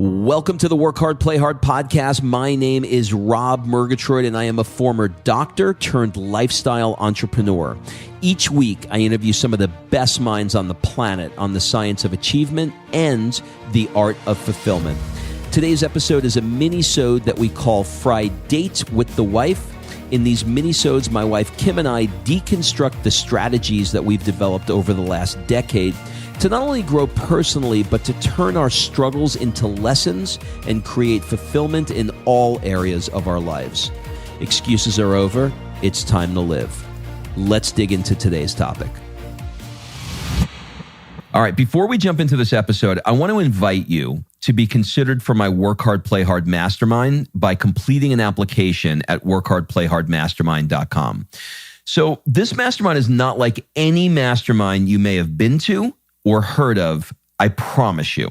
Welcome to the Work Hard, Play Hard podcast. My name is Rob Murgatroyd, and I am a former doctor turned lifestyle entrepreneur. Each week, I interview some of the best minds on the planet on the science of achievement and the art of fulfillment. Today's episode is a mini-sode that we call Fri-Date with the Wife. In these mini-sodes, my wife Kim and I deconstruct the strategies that we've developed over the last decade to not only grow personally, but to turn our struggles into lessons and create fulfillment in all areas of our lives. Excuses are over. It's time to live. Let's dig into today's topic. All right, before we jump into this episode, I want to invite you to be considered for my Work Hard, Play Hard Mastermind by completing an application at workhardplayhardmastermind.com. So this mastermind is not like any mastermind you may have been to or heard of, I promise you.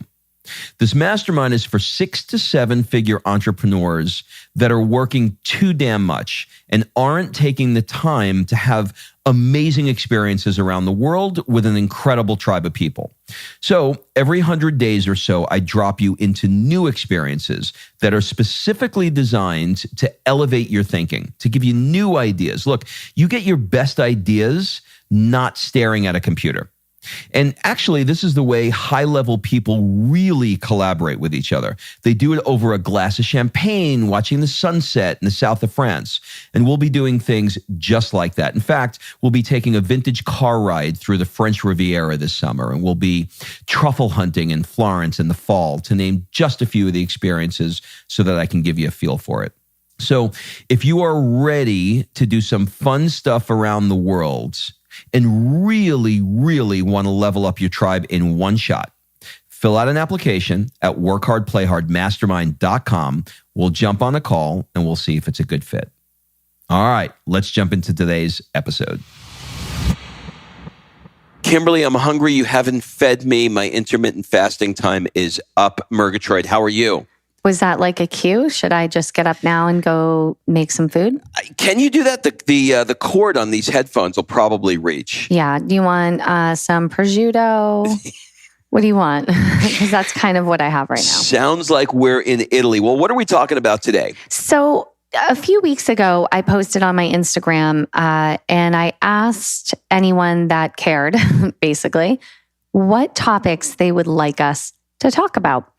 This mastermind is for 6 to 7 figure entrepreneurs that are working too damn much and aren't taking the time to have amazing experiences around the world with an incredible tribe of people. So every 100 days or so, I drop you into new experiences that are specifically designed to elevate your thinking, to give you new ideas. Look, you get your best ideas not staring at a computer. And actually, this is the way high-level people really collaborate with each other. They do it over a glass of champagne, watching the sunset in the south of France. And we'll be doing things just like that. In fact, we'll be taking a vintage car ride through the French Riviera this summer, and we'll be truffle hunting in Florence in the fall, to name just a few of the experiences so that I can give you a feel for it. So if you are ready to do some fun stuff around the world and really, really want to level up your tribe in one shot, fill out an application at workhardplayhardmastermind.com. We'll jump on a call and we'll see if it's a good fit. All right, let's jump into today's episode. Kimberly, I'm hungry. You haven't fed me. My intermittent fasting time is up. Murgatroyd, how are you? Was that like a cue? Should I just get up now and go make some food? Can you do that? The cord on these headphones will probably reach. Yeah. Do you want some prosciutto? What do you want? Because that's kind of what I have right now. Sounds like we're in Italy. Well, what are we talking about today? So a few weeks ago, I posted on my Instagram and I asked anyone that cared, basically, what topics they would like us to talk about.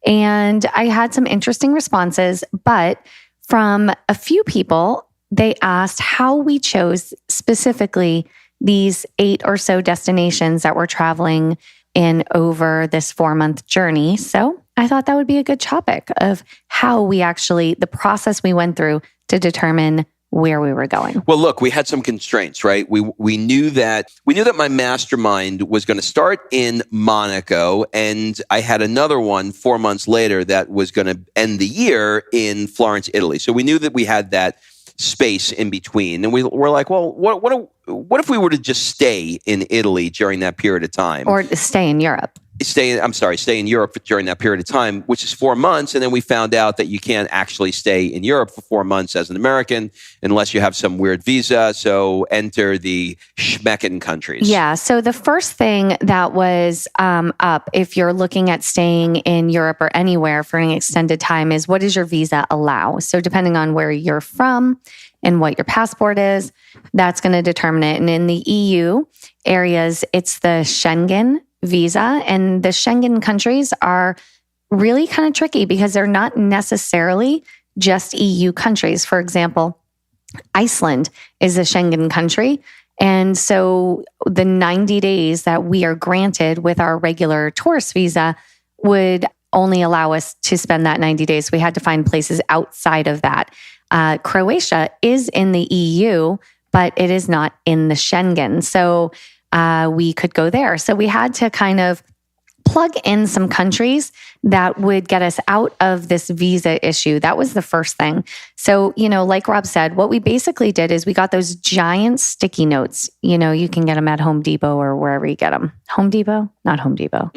And I had some interesting responses, but from a few people, they asked how we chose specifically these 8 or so destinations that we're traveling in over this 4-month journey. So I thought that would be a good topic of how we actually, the process we went through to determine where we were going. Well, look, we had some constraints, right? We knew that my mastermind was going to start in Monaco, and I had another one 4 months later that was going to end the year in Florence, Italy. So we knew that we had that space in between, and we're like, well, what if we were to just stay in Italy during that period of time, or stay in Europe? Stay in Europe during that period of time, which is 4 months. And then we found out that you can't actually stay in Europe for 4 months as an American unless you have some weird visa. So enter the Schmecken countries. Yeah. So the first thing that was up, if you're looking at staying in Europe or anywhere for an extended time, is what does your visa allow? So depending on where you're from and what your passport is, that's going to determine it. And in the EU areas, it's the Schengen Visa, and the Schengen countries are really kind of tricky because they're not necessarily just EU countries. For example, Iceland is a Schengen country. And so the 90 days that we are granted with our regular tourist visa would only allow us to spend that 90 days. We had to find places outside of that. Croatia is in the EU, but it is not in the Schengen. So we could go there. So we had to kind of plug in some countries that would get us out of this visa issue. That was the first thing. So, like Rob said, what we basically did is we got those giant sticky notes. You can get them at Home Depot or wherever you get them. Home Depot? Not Home Depot.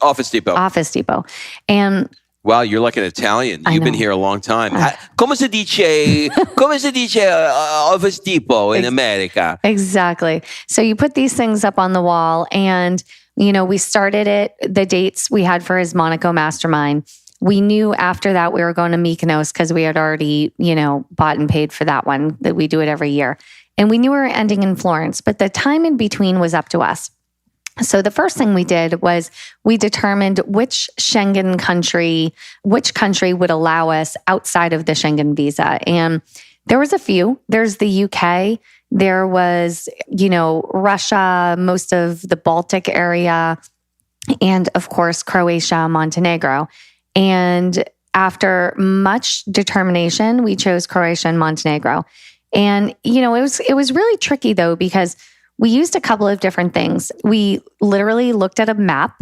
Office Depot. Office Depot. And wow, you're like an Italian. You've been here a long time. Come si dice Office Depot in America? Exactly. So you put these things up on the wall and, we started it, the dates we had for his Monaco mastermind We knew after that we were going to Mykonos because we had already, bought and paid for that one, that we do it every year. And we knew we were ending in Florence, but the time in between was up to us. So the first thing we did was we determined which country would allow us outside of the Schengen visa. And there was a few. There's the UK. There was, Russia, most of the Baltic area, and of course, Croatia, Montenegro. And after much determination, we chose Croatia and Montenegro. And, it was really tricky though, because we used a couple of different things. We literally looked at a map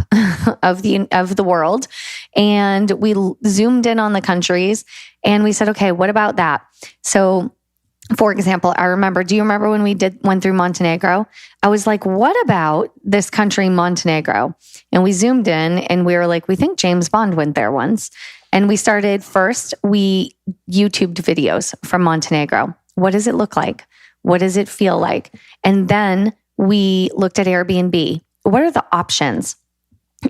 of the world, and we zoomed in on the countries, and we said, okay, what about that? So, for example, do you remember when we went through Montenegro? I was like, what about this country, Montenegro? And we zoomed in and we were like, we think James Bond went there once. And we YouTubed videos from Montenegro. What does it look like? What does it feel like? And then we looked at Airbnb. What are the options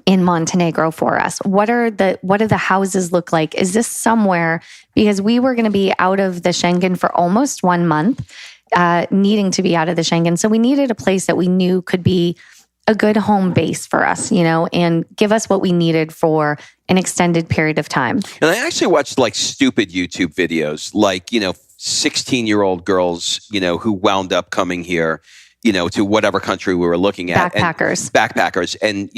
in Montenegro for us? What do the houses look like? Is this somewhere, because we were going to be out of the Schengen for almost 1 month, needing to be out of the Schengen. So we needed a place that we knew could be a good home base for us, and give us what we needed for an extended period of time. And I actually watched like stupid YouTube videos, like, 16-year-old girls, who wound up coming here, to whatever country we were looking at. Backpackers. And,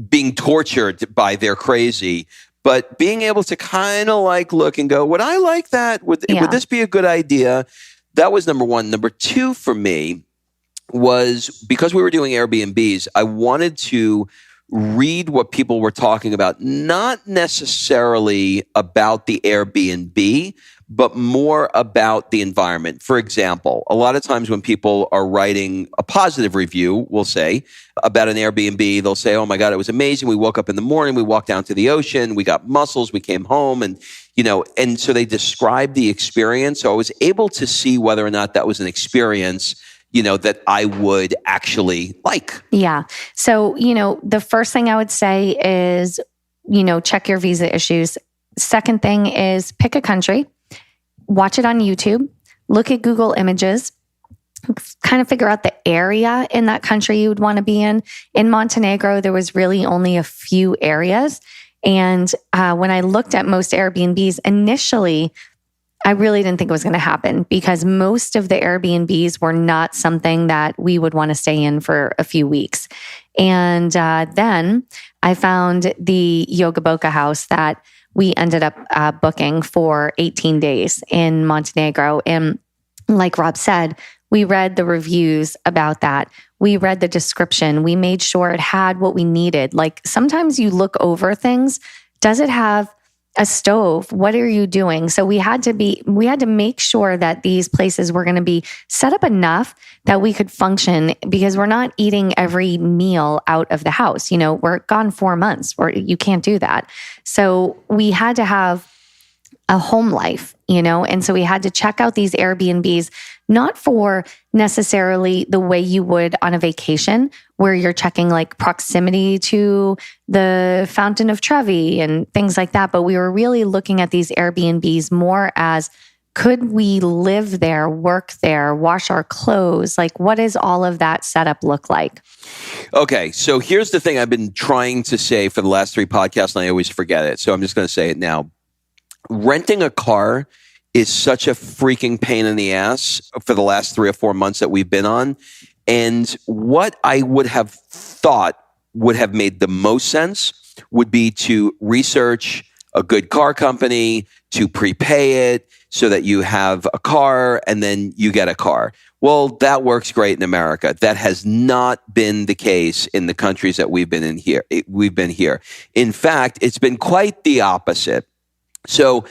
being tortured by their crazy, but being able to kind of like look and go, would I like that? Would this be a good idea? That was number one. Number two for me was, because we were doing Airbnbs, I wanted to read what people were talking about, not necessarily about the Airbnb, but more about the environment. For example, a lot of times when people are writing a positive review, we'll say, about an Airbnb, they'll say, oh my God, it was amazing. We woke up in the morning, we walked down to the ocean, we got mussels, we came home, and so they described the experience. So I was able to see whether or not that was an experience that I would actually like. Yeah. So, the first thing I would say is, check your visa issues. Second thing is pick a country, watch it on YouTube, look at Google Images, kind of figure out the area in that country you would want to be in. In Montenegro, there was really only a few areas. And when I looked at most Airbnbs initially, I really didn't think it was going to happen, because most of the Airbnbs were not something that we would want to stay in for a few weeks. And then I found the Yoga Boca house that we ended up booking for 18 days in Montenegro. And like Rob said, we read the reviews about that. We read the description. We made sure it had what we needed. Like sometimes you look over things. Does it have a stove? What are you doing? So we had to make sure that these places were going to be set up enough that we could function, because we're not eating every meal out of the house. We're gone 4 months, or you can't do that. So we had to have a home life, and so we had to check out these Airbnbs, not for necessarily the way you would on a vacation, where you're checking like proximity to the Fountain of Trevi and things like that. But we were really looking at these Airbnbs more as, could we live there, work there, wash our clothes? Like, what does all of that setup look like? Okay, so here's the thing I've been trying to say for the last 3 podcasts, and I always forget it. So I'm just going to say it now. Renting a car is such a freaking pain in the ass for the last 3 or 4 months that we've been on. And what I would have thought would have made the most sense would be to research a good car company, to prepay it so that you have a car and then you get a car. Well, that works great in America. That has not been the case in the countries that we've been here. In fact, it's been quite the opposite. So,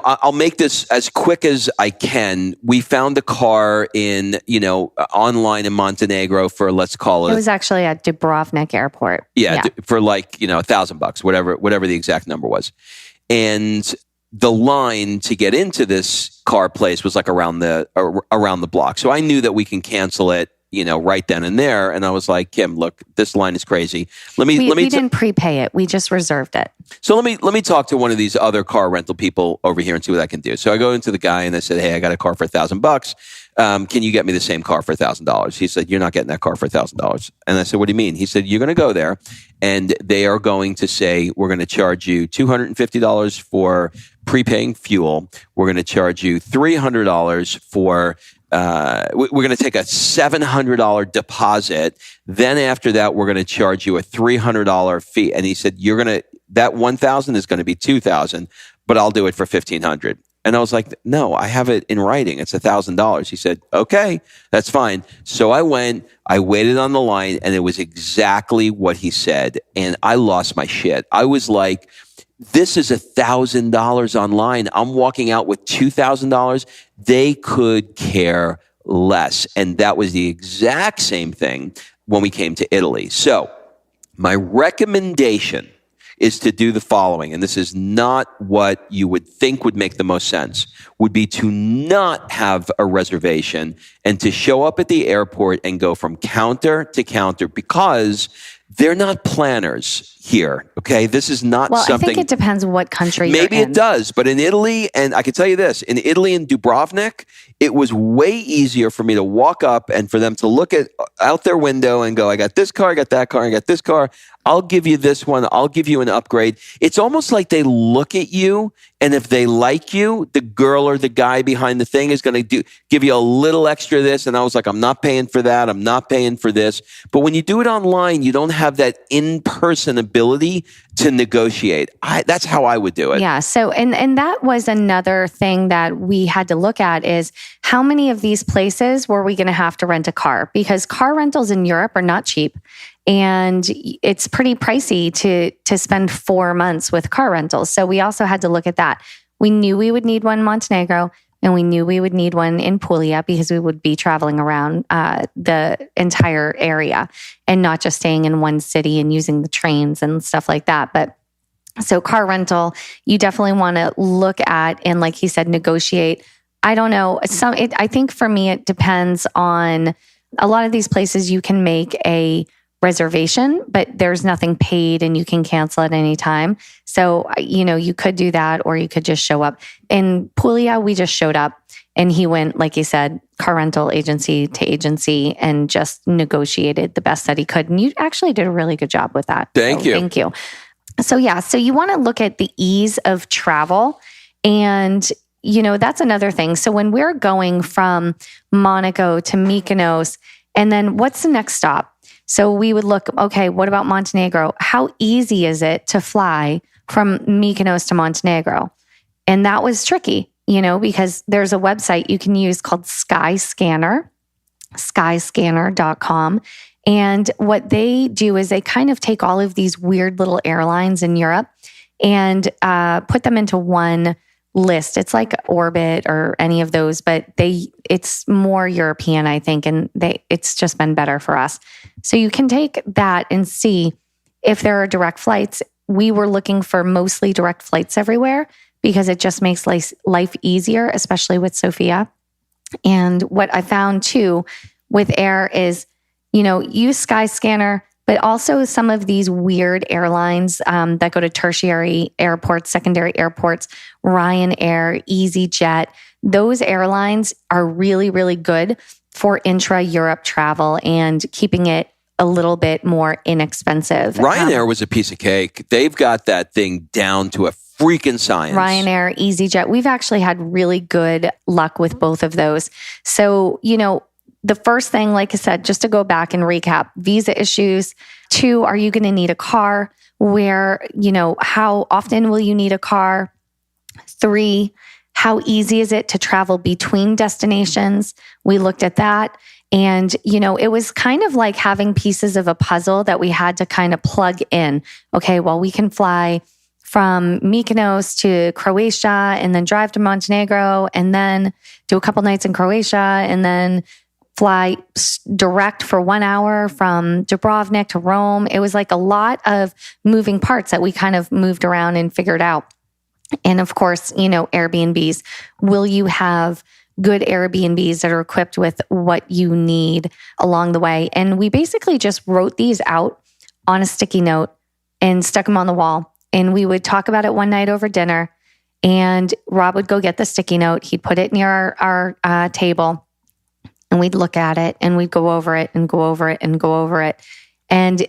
I'll make this as quick as I can. We found a car online in Montenegro for, let's call it. It was actually at Dubrovnik Airport. Yeah. For like, $1,000, whatever the exact number was. And the line to get into this car place was like around the block. So I knew that we can cancel it, right then and there. And I was like, Kim, look, this line is crazy. We didn't prepay it. We just reserved it. So let me talk to one of these other car rental people over here and see what I can do. So I go into the guy and I said, hey, I got a car for $1,000. Can you get me the same car for $1,000? He said, you're not getting that car for $1,000. And I said, what do you mean? He said, you're going to go there and they are going to say, we're going to charge you $250 for prepaying fuel. We're going to charge you $300 for we're going to take a $700 deposit. Then after that, we're going to charge you a $300 fee. And he said, that $1,000 is going to be $2,000, but I'll do it for $1,500. And I was like, no, I have it in writing. It's $1,000. He said, okay, that's fine. So I went, I waited on the line and it was exactly what he said. And I lost my shit. I was like, this is $1,000 online. I'm walking out with $2,000. They could care less. And that was the exact same thing when we came to Italy. So my recommendation is to do the following, and this is not what you would think would make the most sense, would be to not have a reservation and to show up at the airport and go from counter to counter because they're not planners here, okay? This is not something... I think it depends what country maybe you're in. It does, but in Italy, and I can tell you this, in Italy and Dubrovnik, it was way easier for me to walk up and for them to look out their window and go, I got this car, I got that car, I got this car. I'll give you this one. I'll give you an upgrade. It's almost like they look at you, and if they like you, the girl or the guy behind the thing is going to give you a little extra this. And I was like, I'm not paying for that. I'm not paying for this. But when you do it online, you don't have that in-person ability to negotiate. That's how I would do it. Yeah. So, and that was another thing that we had to look at is how many of these places were we going to have to rent a car? Because car rentals in Europe are not cheap. And it's pretty pricey to spend 4 months with car rentals. So we also had to look at that. We knew we would need one in Montenegro, and we knew we would need one in Puglia because we would be traveling around the entire area and not just staying in one city and using the trains and stuff like that. But so car rental, you definitely want to look at and, like he said, negotiate. I don't know. I think for me, it depends on a lot of these places. You can make a reservation, but there's nothing paid and you can cancel at any time. So, you could do that or you could just show up. In Puglia, we just showed up and he went, like you said, car rental agency to agency and just negotiated the best that he could. And you actually did a really good job with that. Thank you. Thank you. So you want to look at the ease of travel and that's another thing. So when we're going from Monaco to Mykonos, and then what's the next stop? So we would look, okay, what about Montenegro? How easy is it to fly from Mykonos to Montenegro? And that was tricky, because there's a website you can use called Skyscanner, skyscanner.com. And what they do is they kind of take all of these weird little airlines in Europe and put them into one list. It's like Orbit or any of those, but it's more European, I think, and it's just been better for us. So you can take that and see if there are direct flights. We were looking for mostly direct flights everywhere because it just makes life easier, especially with Sophia. And what I found too with air is, use Skyscanner, but also some of these weird airlines that go to tertiary airports, secondary airports, Ryanair, EasyJet. Those airlines are really, really good for intra-Europe travel and keeping it a little bit more inexpensive. Ryanair was a piece of cake. They've got that thing down to a freaking science. Ryanair, EasyJet. We've actually had really good luck with both of those. So, the first thing, like I said, just to go back and recap, visa issues. 2, are you going to need a car? Where, how often will you need a car? 3, how easy is it to travel between destinations? We looked at that. And, it was kind of like having pieces of a puzzle that we had to kind of plug in. Okay, well, we can fly from Mykonos to Croatia and then drive to Montenegro and then do a couple nights in Croatia and then fly direct for 1 hour from Dubrovnik to Rome. It was like a lot of moving parts that we kind of moved around and figured out. And of course, Airbnbs. Will you have good Airbnbs that are equipped with what you need along the way. And we basically just wrote these out on a sticky note and stuck them on the wall. And we would talk about it one night over dinner. And Rob would go get the sticky note. He'd put it near our table. And we'd look at it and we'd go over it and go over it and go over it. And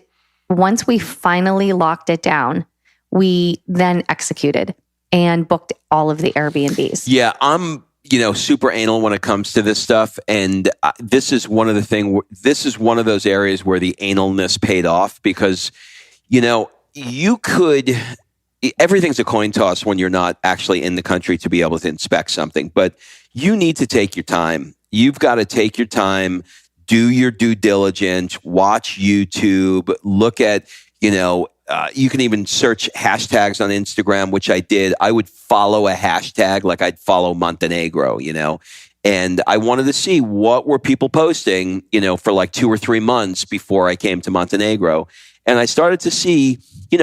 once we finally locked it down, we then executed and booked all of the Airbnbs. Yeah, I'm super anal when it comes to this stuff, and this is one of those areas where the analness paid off because everything's a coin toss when you're not actually in the country to be able to inspect something, but you need to take your time. You've got to take your time, do your due diligence, watch YouTube, look at, you can even search hashtags on Instagram, which I did. I would follow a hashtag like I'd follow Montenegro, and I wanted to see what were people posting, for like 2 or 3 months before I came to Montenegro. And I started to see,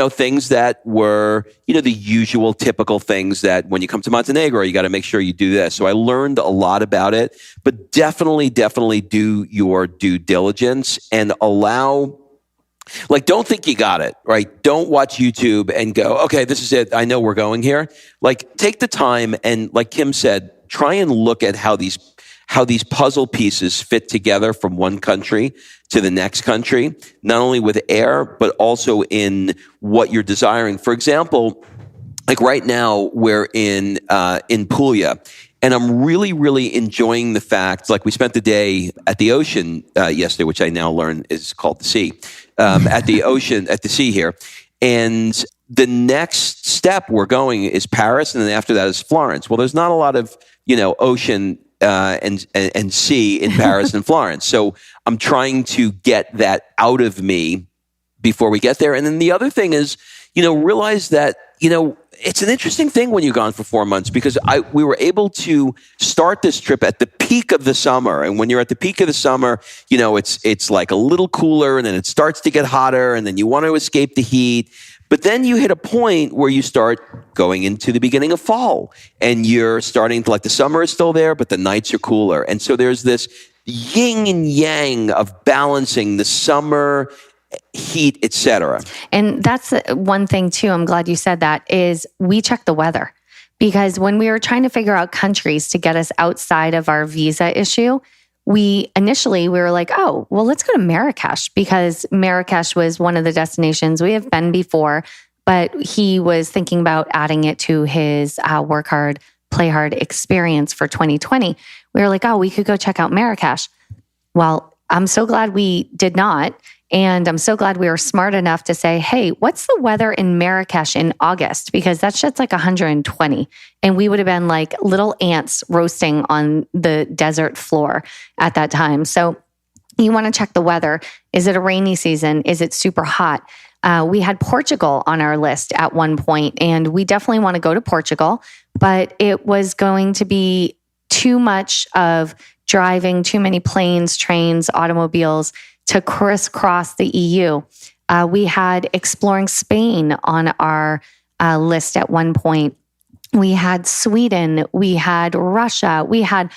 things that were, the usual typical things that when you come to Montenegro, you got to make sure you do this. So I learned a lot about it, but definitely do your due diligence and don't think you got it, right? Don't watch YouTube and go, okay, this is it. I know we're going here. Take the time and like Kim said, try and look at how these puzzle pieces fit together from one country to the next country, not only with air, but also in what you're desiring. For example, like right now we're in Puglia, and I'm really, really enjoying the fact, like we spent the day at the ocean yesterday, which I now learn is called the sea, at the sea here. And the next step we're going is Paris, and then after that is Florence. Well, there's not a lot of, ocean and sea in Paris and Florence. So I'm trying to get that out of me before we get there. And then the other thing is, realize that, it's an interesting thing when you're gone for 4 months because we were able to start this trip at the peak of the summer. And when you're at the peak of the summer, it's like a little cooler and then it starts to get hotter and then you want to escape the heat. But then you hit a point where you start going into the beginning of fall and you're starting to, the summer is still there, but the nights are cooler. And so there's this yin and yang of balancing the summer heat, etc. And that's one thing too, I'm glad you said that, is we check the weather. Because when we were trying to figure out countries to get us outside of our visa issue, we were like, oh, well, let's go to Marrakesh because Marrakesh was one of the destinations we have been before, but he was thinking about adding it to his work hard, play hard experience for 2020. We were like, oh, we could go check out Marrakesh. Well, I'm so glad we did not. And I'm so glad we were smart enough to say, hey, what's the weather in Marrakesh in August? Because that shit's like 120. And we would have been like little ants roasting on the desert floor at that time. So you want to check the weather. Is it a rainy season? Is it super hot? We had Portugal on our list at one point, and we definitely want to go to Portugal, but it was going to be too much of driving, too many planes, trains, automobiles to crisscross the EU. We had exploring Spain on our list at one point. We had Sweden, we had Russia, we had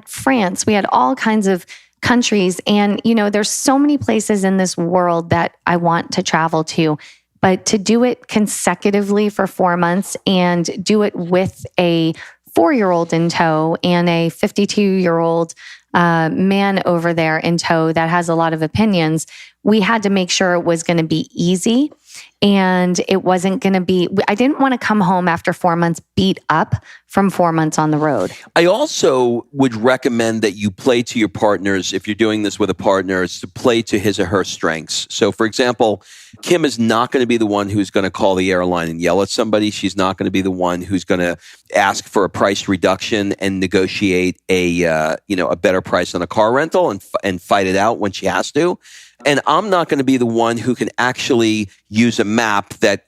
France, we had all kinds of countries. And, there's so many places in this world that I want to travel to, but to do it consecutively for 4 months and do it with a 4-year-old in tow and a 52-year-old man over there in tow that has a lot of opinions, we had to make sure it was going to be easy and it wasn't going to be, I didn't want to come home after 4 months beat up from 4 months on the road. I also would recommend that you play to your partners, if you're doing this with a partner, is to play to his or her strengths. So for example, Kim is not going to be the one who's going to call the airline and yell at somebody. She's not going to be the one who's going to ask for a price reduction and negotiate a better price on a car rental and fight it out when she has to. And I'm not going to be the one who can actually use a map that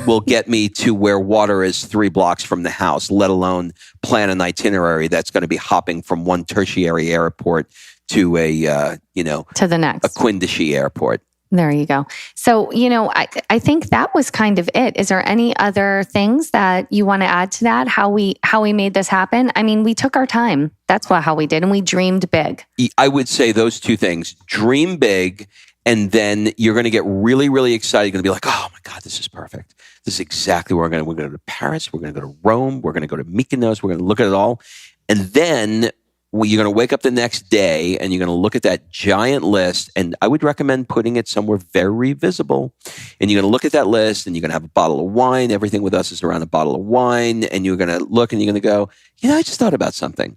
will get me to where water is 3 blocks from the house, let alone plan an itinerary that's going to be hopping from one tertiary airport to to the next, a Quindici airport. There you go. So, I think that was kind of it. Is there any other things that you want to add to that? How we made this happen? I mean, we took our time. That's how we did. And we dreamed big. I would say those two things: dream big, and then you're going to get really, really excited. You're going to be like, oh my God, this is perfect. This is exactly where we're going to go to Paris. We're going to go to Rome. We're going to go to Mykonos. We're going to look at it all. And then you're going to wake up the next day and you're going to look at that giant list. And I would recommend putting it somewhere very visible. And you're going to look at that list and you're going to have a bottle of wine. Everything with us is around a bottle of wine. And you're going to look and you're going to go, I just thought about something.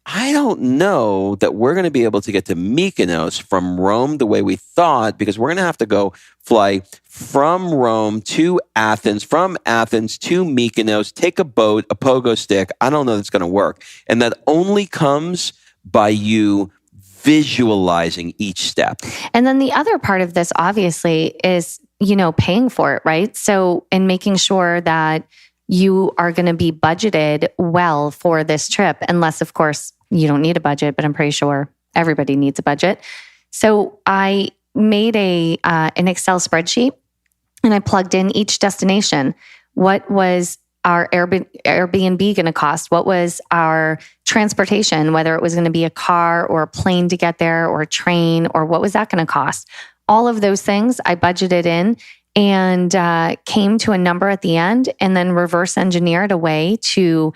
I don't know that we're going to be able to get to Mykonos from Rome the way we thought, because we're going to have to go fly from Rome to Athens, from Athens to Mykonos, take a boat, a pogo stick. I don't know that's going to work. And that only comes by you visualizing each step. And then the other part of this, obviously, is, paying for it, right? So, and making sure that you are going to be budgeted well for this trip, unless, of course, you don't need a budget, but I'm pretty sure everybody needs a budget. So I made an Excel spreadsheet and I plugged in each destination. What was our Airbnb going to cost? What was our transportation, whether it was going to be a car or a plane to get there or a train, or what was that going to cost? All of those things I budgeted in and came to a number at the end, and then reverse engineered a way to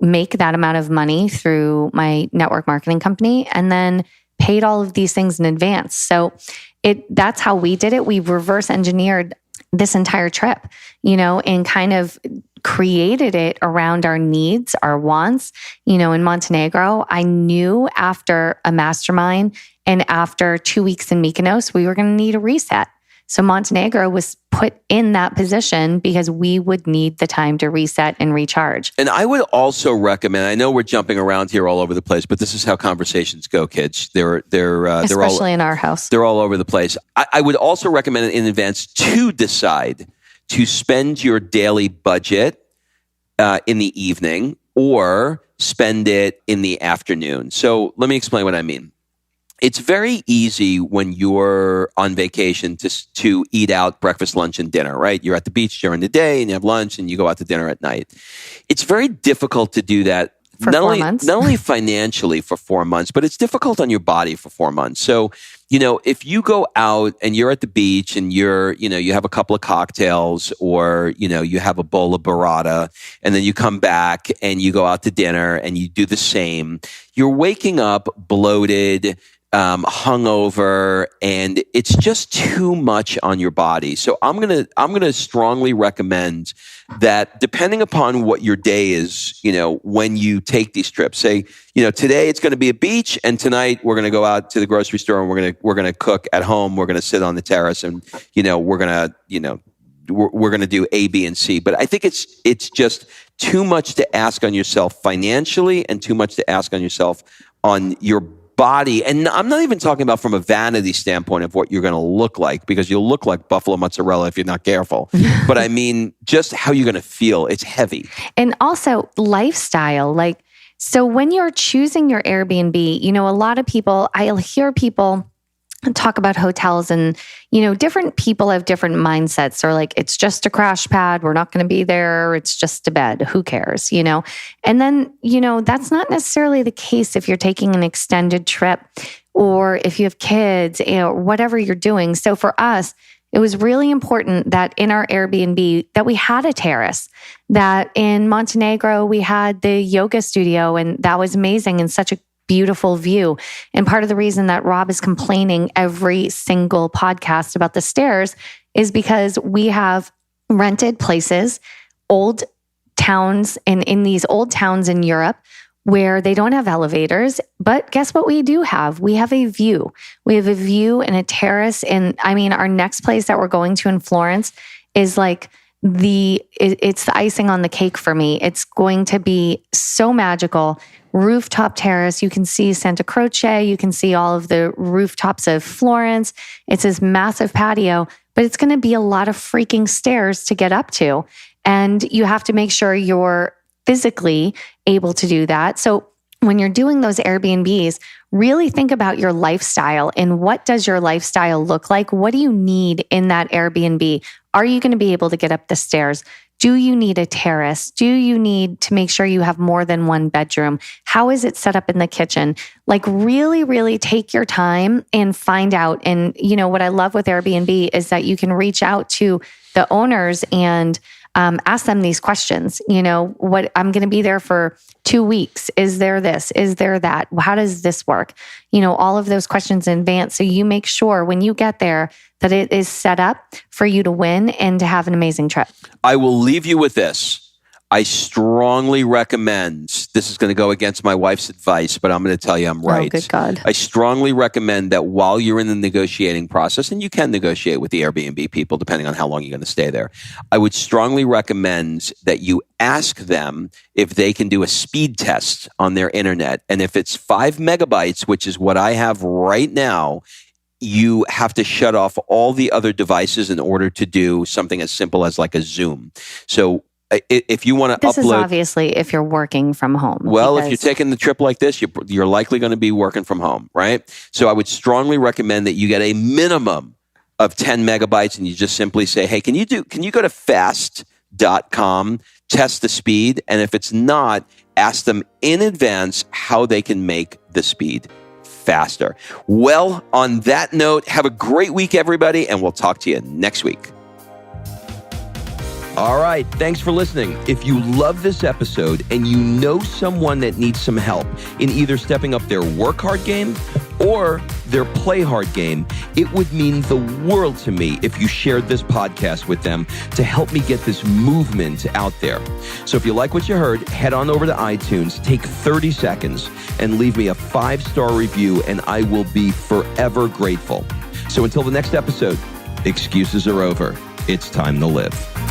make that amount of money through my network marketing company, and then paid all of these things in advance. So that's how we did it. We reverse engineered this entire trip, and kind of created it around our needs, our wants. In Montenegro, I knew after a mastermind and after 2 weeks in Mykonos, we were going to need a reset. So Montenegro was put in that position because we would need the time to reset and recharge. And I would also recommend, I know we're jumping around here all over the place, but this is how conversations go, kids. Especially in our house. They're all over the place. I would also recommend in advance to decide to spend your daily budget in the evening or spend it in the afternoon. So let me explain what I mean. It's very easy when you're on vacation to eat out breakfast, lunch, and dinner, right? You're at the beach during the day and you have lunch and you go out to dinner at night. It's very difficult to do that. For 4 months. Not only financially for 4 months, but it's difficult on your body for 4 months. So, if you go out and you're at the beach and you have a couple of cocktails or, you have a bowl of burrata and then you come back and you go out to dinner and you do the same, you're waking up bloated, hungover, and it's just too much on your body. So I'm gonna strongly recommend that, depending upon what your day is, when you take these trips, say, today it's going to be a beach, and tonight we're going to go out to the grocery store and we're gonna cook at home. We're going to sit on the terrace and we're going to do A, B, and C. But I think it's just too much to ask on yourself financially, and too much to ask on yourself on your body. And I'm not even talking about from a vanity standpoint of what you're going to look like, because you'll look like buffalo mozzarella if you're not careful. But I mean, just how you're going to feel. It's heavy. And also lifestyle. So when you're choosing your Airbnb, a lot of people, I'll hear people talk about hotels, and, different people have different mindsets. They're like, it's just a crash pad. We're not going to be there. It's just a bed. Who cares? And then, that's not necessarily the case if you're taking an extended trip or if you have kids, whatever you're doing. So for us, it was really important that in our Airbnb that we had a terrace, that in Montenegro, we had the yoga studio, and that was amazing and such a beautiful view. And part of the reason that Rob is complaining every single podcast about the stairs is because we have rented places, old towns, and in these old towns in Europe where they don't have elevators. But guess what we do have? We have a view. We have a view and a terrace. And I mean, our next place that we're going to in Florence is like it's the icing on the cake for me. It's going to be so magical. Rooftop terrace. You can see Santa Croce. You can see all of the rooftops of Florence. It's this massive patio, but it's going to be a lot of freaking stairs to get up to. And you have to make sure you're physically able to do that. So when you're doing those Airbnbs, really think about your lifestyle and what does your lifestyle look like? What do you need in that Airbnb? Are you going to be able to get up the stairs? Do you need a terrace? Do you need to make sure you have more than one bedroom? How is it set up in the kitchen? Like really, really take your time and find out. And what I love with Airbnb is that you can reach out to the owners and ask them these questions. What I'm going to be there for 2 weeks. Is there this? Is there that? How does this work? All of those questions in advance. So you make sure when you get there that it is set up for you to win and to have an amazing trip. I will leave you with this. I strongly recommend, this is going to go against my wife's advice, but I'm going to tell you I'm right. Oh, good God. I strongly recommend that while you're in the negotiating process, and you can negotiate with the Airbnb people depending on how long you're going to stay there, I would strongly recommend that you ask them if they can do a speed test on their internet. And if it's 5 megabytes, which is what I have right now, you have to shut off all the other devices in order to do something as simple as like a Zoom. So if you want to upload... This is obviously if you're working from home. Well, if you're taking the trip like this, you're likely going to be working from home, right? So I would strongly recommend that you get a minimum of 10 megabytes and you just simply say, hey, can you go to fast.com, test the speed? And if it's not, ask them in advance how they can make the speed faster. Well, on that note, have a great week, everybody, and we'll talk to you next week. All right. Thanks for listening. If you love this episode and you know someone that needs some help in either stepping up their work hard game or their play hard game, it would mean the world to me if you shared this podcast with them to help me get this movement out there. So if you like what you heard, head on over to iTunes, take 30 seconds and leave me a 5-star review, and I will be forever grateful. So until the next episode, excuses are over. It's time to live.